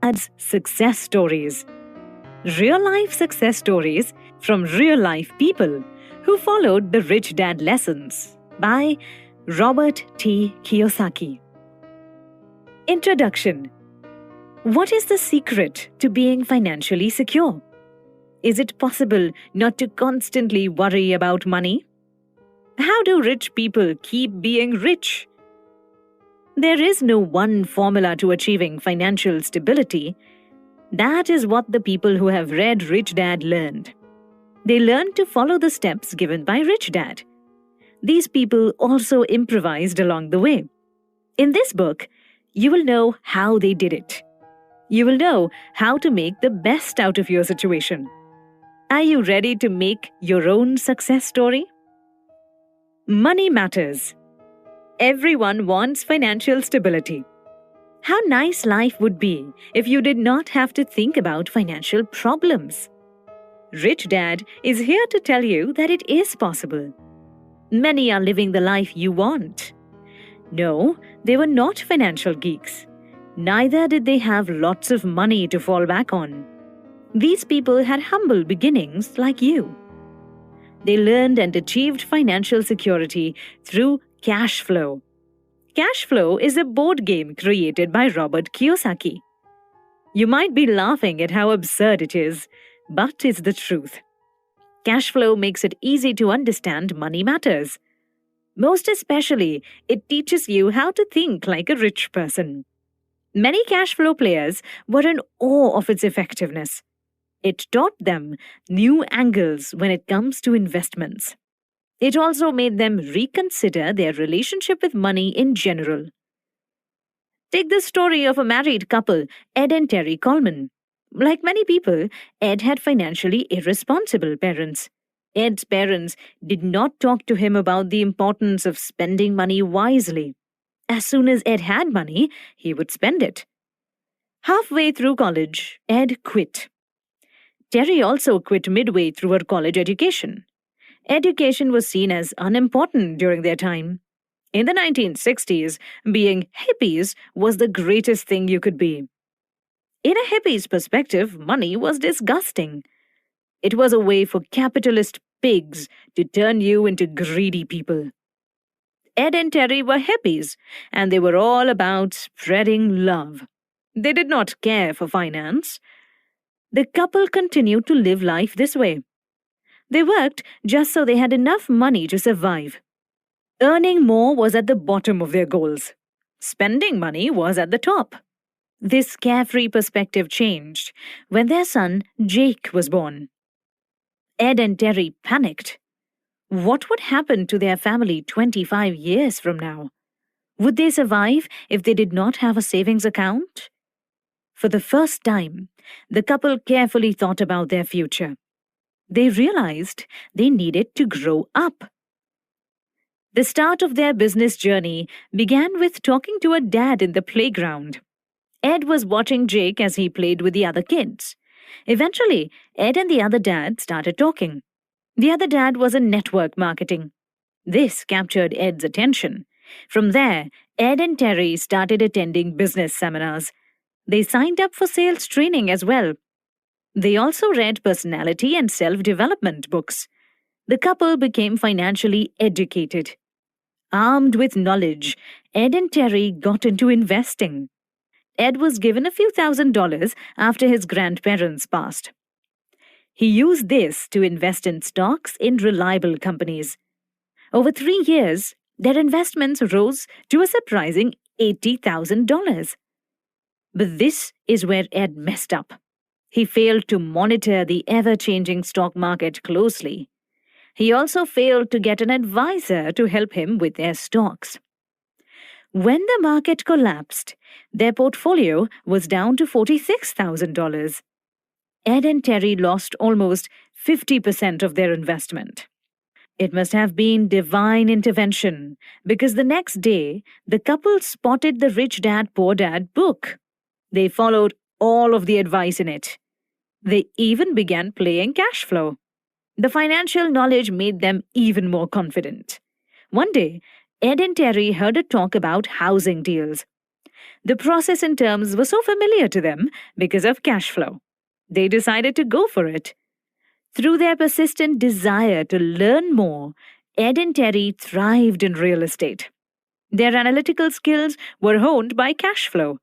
Dad's Success Stories. Real-life success stories from real-life people who followed the Rich Dad lessons by Robert T. Kiyosaki. Introduction. What is the secret to being financially secure? Is it possible not to constantly worry about money? How do rich people keep being rich? There is no one formula to achieving financial stability. That is what the people who have read Rich Dad learned. They learned to follow the steps given by Rich Dad. These people also improvised along the way. In this book, you will know how they did it. You will know how to make the best out of your situation. Are you ready to make your own success story? Money matters. Everyone wants financial stability. How nice life would be if you did not have to think about financial problems. Rich Dad is here to tell you that it is possible. Many are living the life you want. No, they were not financial geeks. Neither did they have lots of money to fall back on. These people had humble beginnings like you. They learned and achieved financial security through cash flow. Cash flow is a board game created by Robert Kiyosaki. You might be laughing at how absurd it is, but it's the truth. Cash flow makes it easy to understand money matters. Most especially, it teaches you how to think like a rich person. Many cash flow players were in awe of its effectiveness. It taught them new angles when it comes to investments. It also made them reconsider their relationship with money in general. Take the story of a married couple, Ed and Terry Coleman. Like many people, Ed had financially irresponsible parents. Ed's parents did not talk to him about the importance of spending money wisely. As soon as Ed had money, he would spend it. Halfway through college, Ed quit. Terry also quit midway through her college education. Education was seen as unimportant during their time. In the 1960s, being hippies was the greatest thing you could be. In a hippie's perspective, money was disgusting. It was a way for capitalist pigs to turn you into greedy people. Ed and Terry were hippies, and they were all about spreading love. They did not care for finance. The couple continued to live life this way. They worked just so they had enough money to survive. Earning more was at the bottom of their goals. Spending money was at the top. This carefree perspective changed when their son, Jake, was born. Ed and Terry panicked. What would happen to their family 25 years from now? Would they survive if they did not have a savings account? For the first time, the couple carefully thought about their future. They realized they needed to grow up. The start of their business journey began with talking to a dad in the playground. Ed was watching Jake as he played with the other kids. Eventually, Ed and the other dad started talking. The other dad was in network marketing. This captured Ed's attention. From there, Ed and Terry started attending business seminars. They signed up for sales training as well. They also read personality and self-development books. The couple became financially educated. Armed with knowledge, Ed and Terry got into investing. Ed was given a few $1,000s after his grandparents passed. He used this to invest in stocks in reliable companies. Over 3 years, their investments rose to a surprising $80,000. But this is where Ed messed up. He failed to monitor the ever-changing stock market closely. He also failed to get an advisor to help him with their stocks. When the market collapsed, their portfolio was down to $46,000. Ed and Terry lost almost 50% of their investment. It must have been divine intervention, because the next day, the couple spotted the Rich Dad, Poor Dad book. They followed all of the advice in it. They even began playing cash flow. The financial knowledge made them even more confident. One day, Ed and Terry heard a talk about housing deals. The process and terms were so familiar to them because of cash flow. They decided to go for it. Through their persistent desire to learn more, Ed and Terry thrived in real estate. Their analytical skills were honed by cash flow.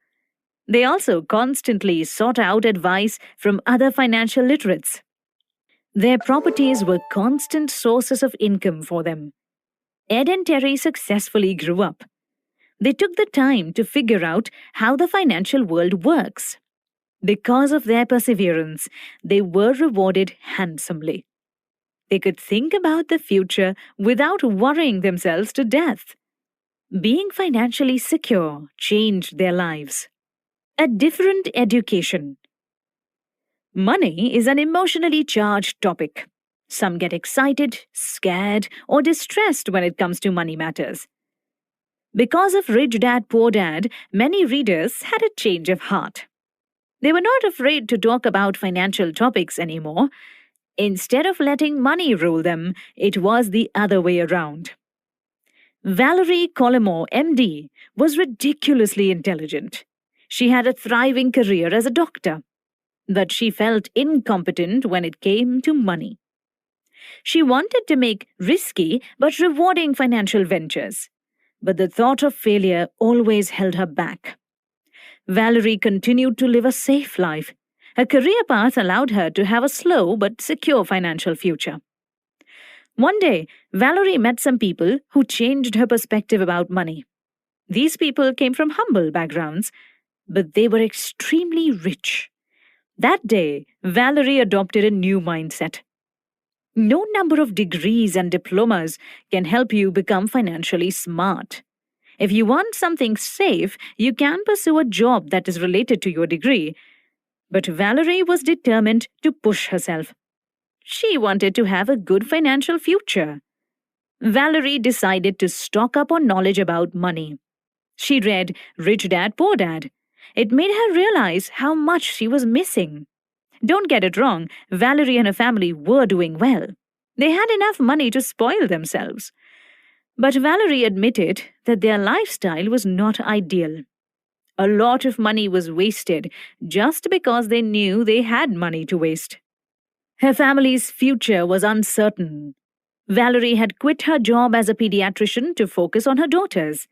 They also constantly sought out advice from other financial literates. Their properties were constant sources of income for them. Ed and Terry successfully grew up. They took the time to figure out how the financial world works. Because of their perseverance, they were rewarded handsomely. They could think about the future without worrying themselves to death. Being financially secure changed their lives. A different education. Money is an emotionally charged topic. Some get excited, scared, or distressed when it comes to money matters. Because of Rich Dad Poor Dad, many readers had a change of heart. They were not afraid to talk about financial topics anymore. Instead of letting money rule them, it was the other way around. Valerie Collimore, MD, was ridiculously intelligent. She had a thriving career as a doctor, but she felt incompetent when it came to money. She wanted to make risky but rewarding financial ventures, but the thought of failure always held her back. Valerie continued to live a safe life. Her career path allowed her to have a slow but secure financial future. One day, Valerie met some people who changed her perspective about money. These people came from humble backgrounds, but they were extremely rich. That day, Valerie adopted a new mindset. No number of degrees and diplomas can help you become financially smart. If you want something safe, you can pursue a job that is related to your degree. But Valerie was determined to push herself. She wanted to have a good financial future. Valerie decided to stock up on knowledge about money. She read Rich Dad Poor Dad. It made her realize how much she was missing. Don't get it wrong, Valerie and her family were doing well. They had enough money to spoil themselves. But Valerie admitted that their lifestyle was not ideal. A lot of money was wasted just because they knew they had money to waste. Her family's future was uncertain. Valerie had quit her job as a pediatrician to focus on her daughters.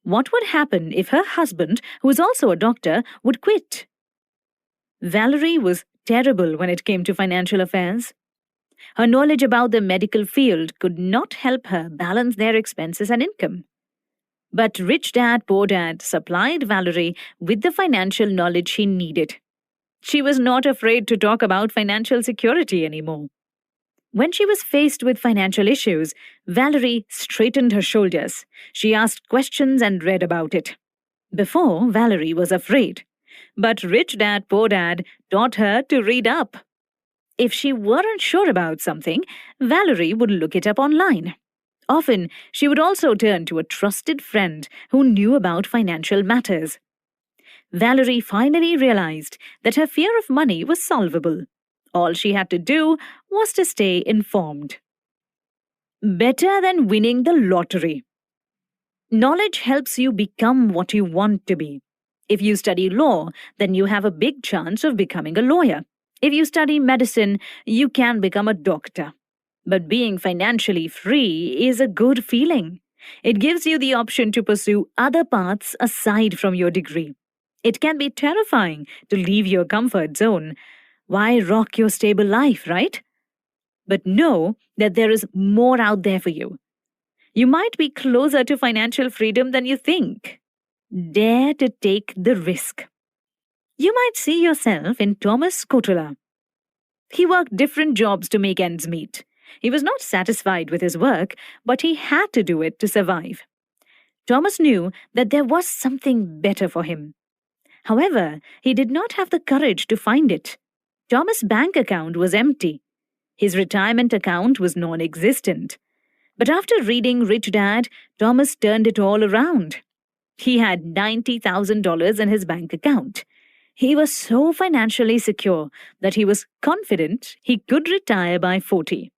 What would happen if her husband, who was also a doctor, would quit? Valerie was terrible when it came to financial affairs. Her knowledge about the medical field could not help her balance their expenses and income. But Rich Dad Poor Dad supplied Valerie with the financial knowledge she needed. She was not afraid to talk about financial security anymore. When she was faced with financial issues, Valerie straightened her shoulders. She asked questions and read about it. Before, Valerie was afraid. But Rich Dad Poor Dad taught her to read up. If she weren't sure about something, Valerie would look it up online. Often, she would also turn to a trusted friend who knew about financial matters. Valerie finally realized that her fear of money was solvable. All she had to do was to stay informed. Better than winning the lottery. Knowledge helps you become what you want to be. If you study law, then you have a big chance of becoming a lawyer. If you study medicine, you can become a doctor. But being financially free is a good feeling. It gives you the option to pursue other paths aside from your degree. It can be terrifying to leave your comfort zone. Why rock your stable life, right? But know that there is more out there for you. You might be closer to financial freedom than you think. Dare to take the risk. You might see yourself in Thomas Cotula. He worked different jobs to make ends meet. He was not satisfied with his work, but he had to do it to survive. Thomas knew that there was something better for him. However, he did not have the courage to find it. Thomas' bank account was empty. His retirement account was non-existent. But after reading Rich Dad, Thomas turned it all around. He had $90,000 in his bank account. He was so financially secure that he was confident he could retire by 40.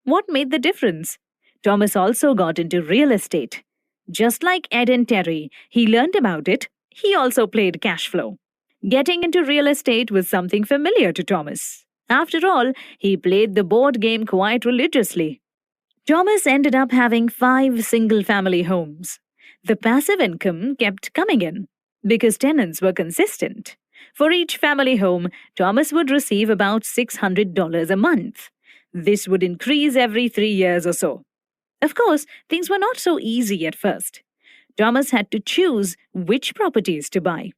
What made the difference? Thomas also got into real estate. Just like Ed and Terry, he learned about it He also played cash flow. Getting into real estate was something familiar to Thomas. After all, he played the board game quite religiously. Thomas ended up having 5 single-family homes. The passive income kept coming in because tenants were consistent. For each family home, Thomas would receive about $600 a month. This would increase every 3 years or so. Of course, things were not so easy at first. Thomas had to choose which properties to buy.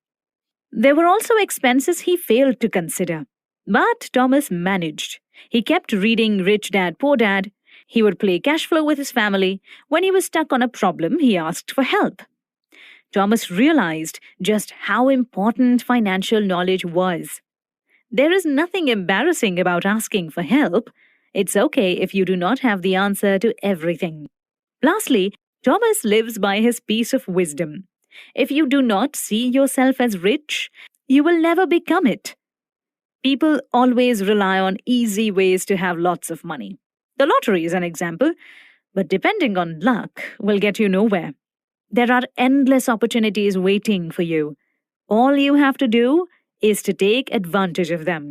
There were also expenses he failed to consider. But Thomas managed. He kept reading Rich Dad Poor Dad. He would play cash flow with his family. When he was stuck on a problem, he asked for help. Thomas realized just how important financial knowledge was. There is nothing embarrassing about asking for help. It's okay if you do not have the answer to everything. Lastly, Thomas lives by his piece of wisdom. If you do not see yourself as rich, you will never become it. People always rely on easy ways to have lots of money. The lottery is an example, but depending on luck will get you nowhere. There are endless opportunities waiting for you. All you have to do is to take advantage of them.